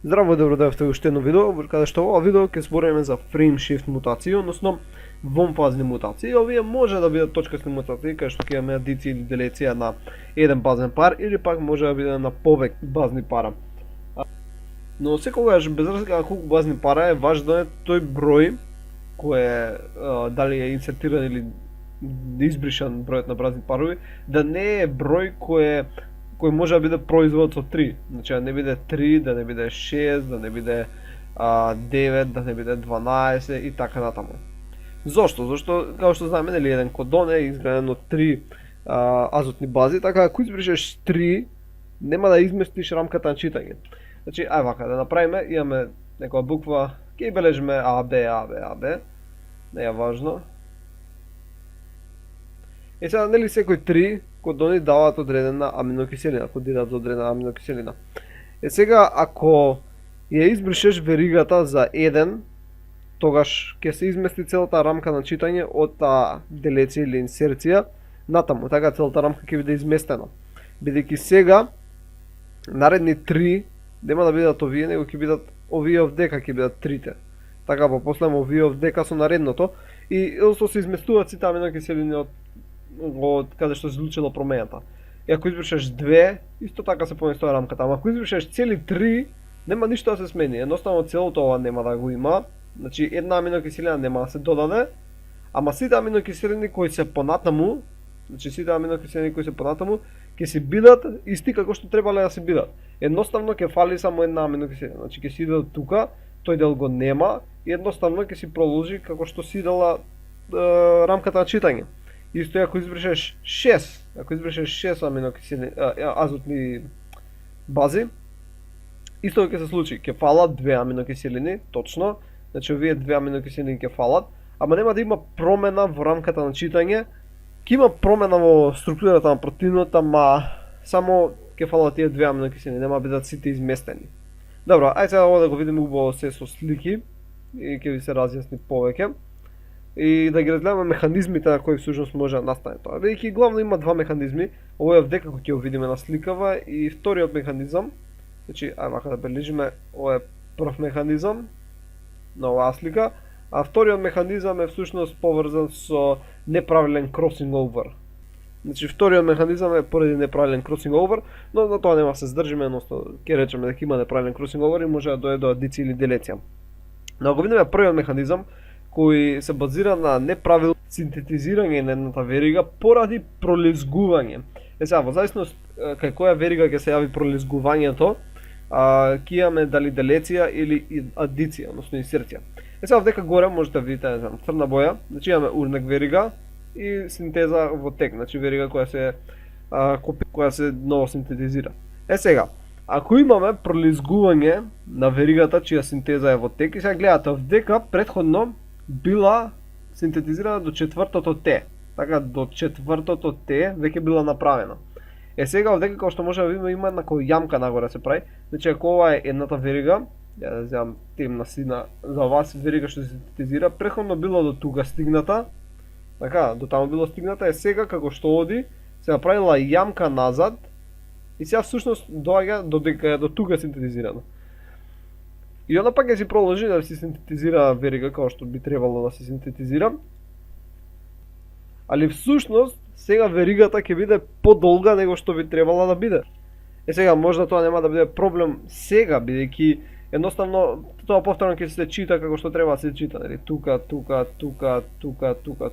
Здраво, добро дојавте во уште едно видео, каде што ова видео ќе збориме за frame shift мутации, односно вонфазни мутации. Овие може да бидат точкасни мутации, каде што ќе имаме адиција или делеција на еден базен пар, или пак може да биде на повеќе базни пара. Но секогаш, без разлика на колку базни пара е, важно е тој број кој е дали е инсертиран или избришан бројот на базни парови, да не е број кој може да биде производ со 3. Значи да не биде 3, да не биде 6, да не биде 9, да не биде 12 и така натаму. Зошто? Зашто, како што знаеме, нели еден кодон е изграден од 3 азотни бази, така ако избришеш 3, нема да изместиш рамката на читање. Значи, ај вака да направиме, имаме некоја буква, ќе ја бележиме А, Б, А, Б, А, Б. Не е важно. И сега, нели секој 3 кодони даваат одредена аминокиселина, кодираат за одредена аминокиселина. Е сега, ако ја избришеш веригата за 1, тогаш ќе се измести целата рамка на читање од таа делеција или инсерција натаму, така целата рамка ќе биде изместена. Бидејќи сега наредни 3 нема да бидат овие, него ќе бидат овие овдека ќе бидат 3-те. Така попоследно овие овдека со наредното и се изместуваат сите аминокиселини од каде што се случила промената. И ако избришеш 2, исто така се поместува рамката, ама ако избришеш цели 3, нема ништо да се смени. Едноставно целото ова нема да го има. Значи една аминокиселина нема да се додаде, ама сите аминокиселини кои се понатаму, ќе се бидат исти како што требале да се бидат. Едноставно ќе фали само една аминокиселина. Значи ќе си иде од тука, тој дел го нема и едноставно ќе си продолжи како што си идела рамката на читање. Исто ако избришеш 6 аминокиселини, азотни бази, исто ќе се случи, ќе фалат 2 аминокиселини, точно, значи овие 2 аминокиселини ќе фалат, ама нема да има промена во рамката на читање, ќе има промена во структурата на протеинот, ама само ќе фалат тие 2 аминокиселини, нема да бидат сите изместени. Добро, ајде сега ова да го видиме убаво се со слики и ќе ви се разјасни повеќе. И да ги разгледаме механизмите на кои всушност може да настане тоа. Бидејќи главно има два механизми, овој овдека кој ќе го видиме на сликава и вториот механизам. Значи, ајде вака да бележиме, ова е прв механизам на оваа слика, а вториот механизам е всушност поврзан со неправилен crossing over. Значи, вториот механизам е поради неправилен crossing over, но на тоа нема се здржиме, едноставно ќе речеме дека има неправилен crossing over и може да дојде до адиција или делеција. Но ако видиме првиот механизам, кој се базира на неправилно синтетизирање на едната верига поради пролезгување. Сега, во зависност кај која верига ќе се јави пролезгувањето, ќе имаме дали делеција или адиција, односно инсерција. Сега, овдека горе можете да видите, не знам, црна боја, значи имаме урнек верига и синтеза во тек, значи верига која се ново синтетизира. Сега, ако имаме пролезгување на веригата чија синтеза е во тек, и сега гледате, овдека предходно била синтетизирана до четвртото Т. Така, до четвртото Т веќе била направена. Сега овдека, како што може да видиме, има една јамка нагоре се прави. Значи, ако ова е едната верига, ја да земам темна сина за вас, верига што се синтетизира, предходно било до тука стигната, така, до таму било стигната, сега како што оди, се направила јамка назад, и сега всушност доаѓа до тука синтетизирано. И onda пак ќе си продолжи да се синтетизира верига како што би требало да се синтетизира. Али всушност сега веригата ќе биде подолга него што би требала да биде. Сега можда тоа нема да биде проблем сега, бидејќи едноставно тоа повторно ќе се чита како што треба да се чита, нели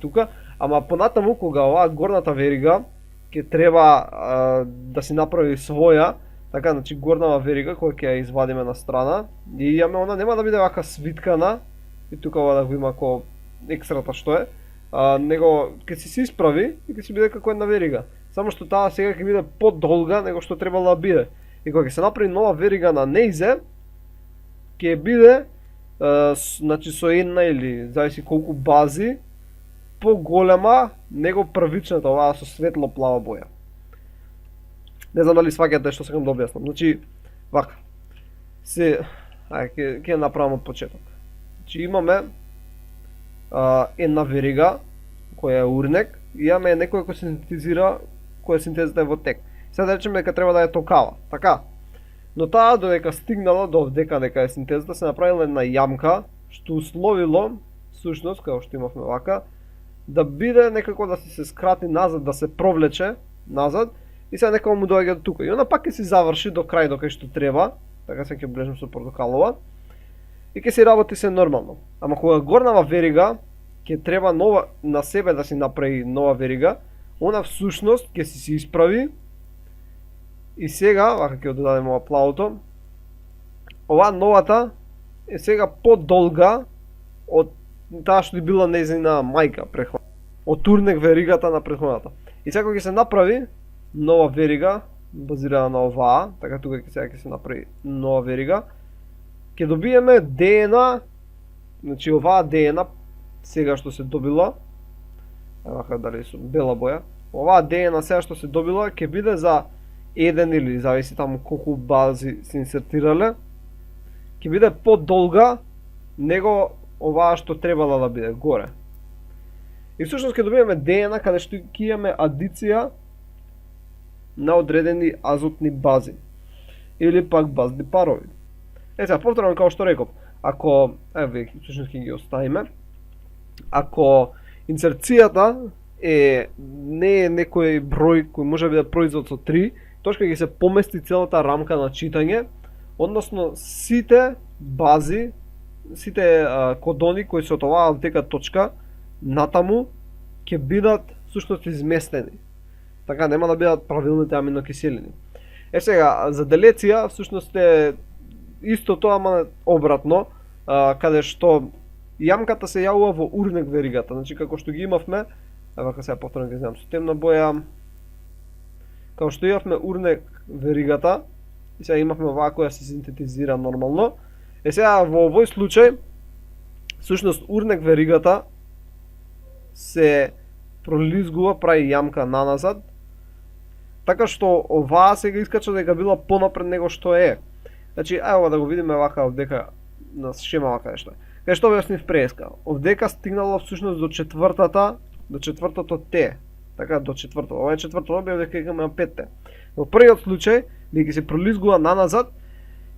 тука, ама понатаму кога оваа горната верига ќе треба да си направи своја, така, значи горнава верига која ќе ја извадиме на страна и имаме она нема да биде вака свиткана и тука ова да го има како екстрата што е, него ќе се исправи и ќе се биде како една верига. Само што таа сега ќе биде подолга него што требало да биде. И кога ќе се направи нова верига на нејзе, ќе биде значи со една или зависи колку бази поголема него првичната, оваа со светло плава боја. Не знам дали сваќате што сакам да објаснам. Значи, вака. Ќе направам од почеток. Значи имаме една верига која е урнек и имаме некој кој синтезира, која синтезата е во тек. Сега да речеме дека треба да е токава, така? Но таа додека стигнала до овдека дека е синтезата, се направила една јамка што условило всушност како што имавме вака да биде некако да се скрати назад, да се провлече назад и сега некако му доаѓа до тука. И она пак ќе си заврши до крај до кај што треба, така се ќе облежам со портокалова и ќе си работи се нормално. Ама кога горнава верига ќе треба нова на себе да си направи нова верига, она всушност ќе си исправи и сега, вака ќе додадеме ова плавото, ова новата е сега подолга од таа што била нејзина мајка претходна, од турнек веригата на претходната. И сега ќе се направи нова верига базирана на оваа, така тука ќе се направи нова верига, ќе добиеме ДНА, значи оваа ДНА сега што се добила, вака дали со бела боја, оваа ДНА сега што се добила ќе биде за еден или зависи таму колку бази се инсертирале, ќе биде подолга него оваа што требала да биде горе. И всушност ќе добиеме ДНА каде што ќе имаме адиција на одредени азотни бази или пак базни парови. Сега повторно како што реков, ако еве всушност ќе ги оставиме, ако инсерцијата не е некој број кој може да биде производ со 3, точка ќе се помести целата рамка на читање, односно сите бази, сите кодони кои се од оваа дека точка натаму ќе бидат всушност изместени. Така нема да бидат правилните аминокиселини. Сега за делеција всушност е исто тоа, ама обратно, каде што јамката се јавува во урнек веригата, значи како што ги имавме, вака сега повторно ги знам со темна боја, како што имавме урнек веригата, и сега имавме оваа која се синтетизира нормално. Сега во овој случај, всушност урнек веригата се пролизгува, прави јамка наназад, така што оваа сега искача дека била понапред него што е. Значи, ајде да го видиме вака овдека на шема вака нешто. Кај што објаснив преска, овдека стигнало всушност до четвртото Т. Така до четвртото. Ова е четвртото, бе овдека имаме на 5Т. Во првиот случај, бидејќи се пролизгува наназад,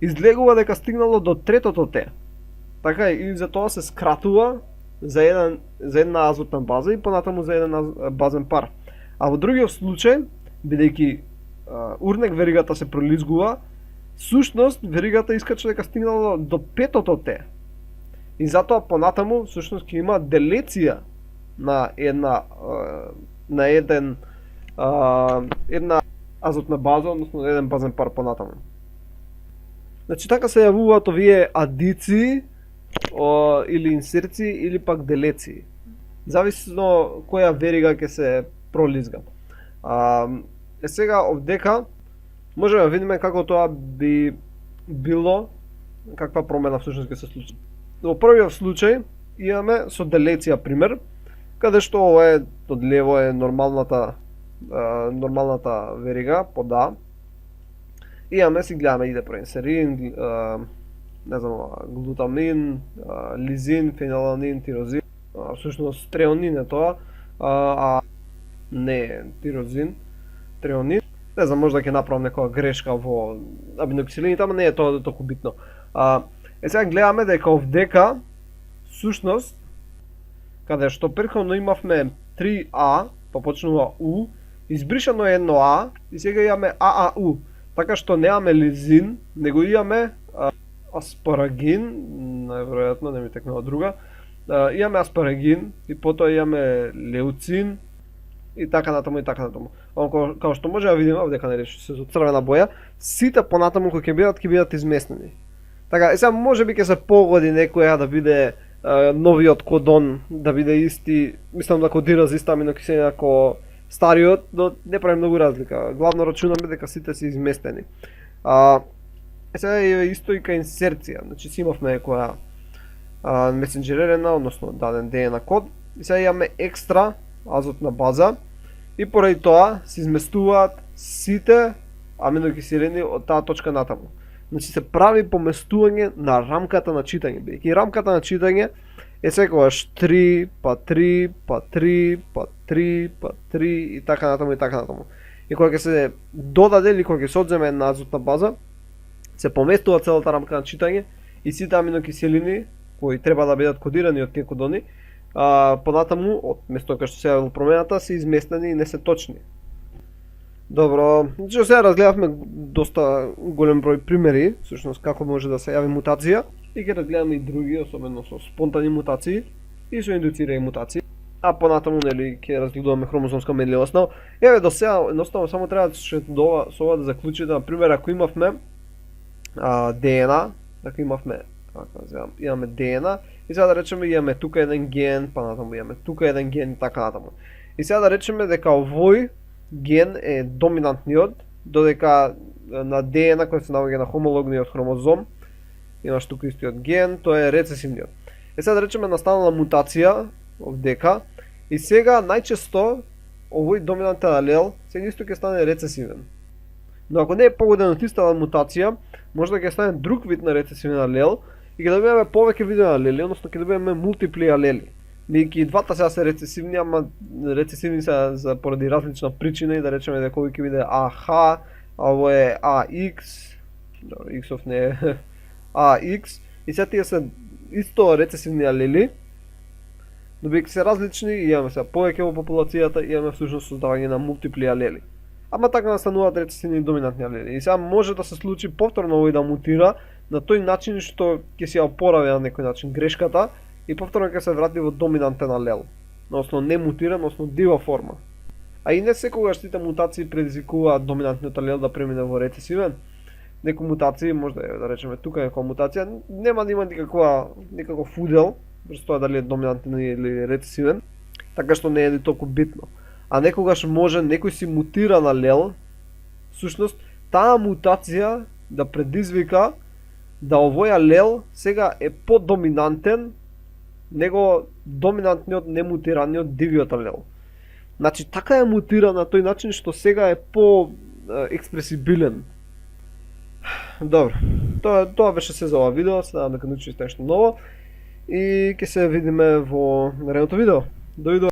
излегува дека стигнало до третото Т. Така и за тоа се скратува за една азотна база и понатаму за еден базен пар. А во другиот случај, бидејќи урнек веригата се пролизгува, всушност веригата искача дека стигнало до петото Т. И затоа понатаму всушност ќе има делеција на една азотна база, односно еден базен пар понатаму. Значи така се јавуваат овие адиции или инсерции или пак делеции. Зависно која верига ќе се пролизга. Сега овдека можеме да видиме како тоа би било, каква промена всушност ќе се случи. Во првиот случај имаме со делеција пример, каде што ова е од лево е нормалната верига под А. Имаме, си гледаме иде проинсерин, не знам, глутамин, лизин, фенилаланин, тирозин, всушност треонин е тоа, а не тирозин, треонин. Не знам, може да ќе направам некоја грешка во аминокиселините, ама не е тоа толку битно. Сега гледаме дека овдека, всушност, каде што претходно имавме 3А, па почнува У, избришано е едно А и сега имаме ААУ. Така што немаме лизин, него имаме аспарагин, најверојатно не ми текнува друга. Имаме аспарагин и потоа имаме леуцин и така натаму и така натаму. Као што може да видиме овдека нарече се со црвена боја, сите понатаму кои ќе бидат изместени. Така, сега може би ќе се погоди некоја да биде новиот кодон, да биде исти, мислам да кодира за иста аминокиселина како стариот, но не прави многу разлика. Главно рачунаме дека сите се изместени. Сега е исто и кај инсерција, значи си имавме некоја месенџеререна, односно даден ДНА код, и сега имаме екстра азотна база, и поради тоа се изместуваат сите аминокиселини од таа точка натаму. Значи се прави поместување на рамката на читање, бидејќи рамката на читање е секогаш 3, па 3, па 3, па 3, па 3 и така натаму и така натаму. И кога ќе се додаде или кога ќе се одземе една азотна база, се поместува целата рамка на читање и сите аминокиселини кои треба да бидат кодирани од тие кодони, понатаму, од место кај што се јавила промената, се изместени и не се точни. Добро, значи сега разгледавме доста голем број примери, всушност како може да се јави мутација, и ќе разгледаме и други, особено со спонтани мутации и со индуцирани мутации. А понатаму, нели, ќе разгледуваме хромозомска менливост. Но, еве до сега едноставно само треба со ова да заклучите, на пример, ако имавме ДНА, ако имавме имаме ДНА и сега да речеме имаме тука еден ген, па натаму имаме тука еден ген и така натаму. И сега да речеме дека овој ген е доминантниот, додека на ДНА кој се наоѓа на хомологниот хромозом, имаш тука истиот ген, тој е рецесивниот. И сега да речеме настанала мутација овдека и сега најчесто овој доминантен алел сега исто ќе стане рецесивен. Но ако не е погоден од истата мутација, може да ќе стане друг вид на рецесивен алел и ќе добиеме повеќе видови алели, односно ќе добиеме мултипли алели. Бидејќи и двата сега се рецесивни, ама рецесивни се за поради различна причина и да речеме дека овој ќе биде АХ, а ово е АХ, X-ов не е AX, и сега тие се исто рецесивни алели, но бидејќи се различни, имаме сега повеќе во популацијата, имаме всушност создавање на мултипли алели. Ама така настануваат рецесивни и доминантни алели. И сега може да се случи повторно овој да мутира на тој начин што ќе се опорави на некој начин грешката и повторно ќе се врати во доминантен алел, односно не мутиран, односно дива форма. А и не секогаш тите мутации предизвикуваат доминантниот алел да премине во рецесивен. Некои мутации, може да речеме тука некоја мутација, нема да има никаков удел врз тоа дали е доминантен или рецесивен, така што не е толку битно. А некогаш може некој си мутиран алел, всушност таа мутација да предизвика да овој алел сега е подоминантен него доминантниот немутираниот дивиот алел. Значи така е мутиран на тој начин што сега е по експресибилен. Добро, тоа беше се за ова видео, се надам дека научите нешто ново и ќе се видиме во наредното видео. Довидување.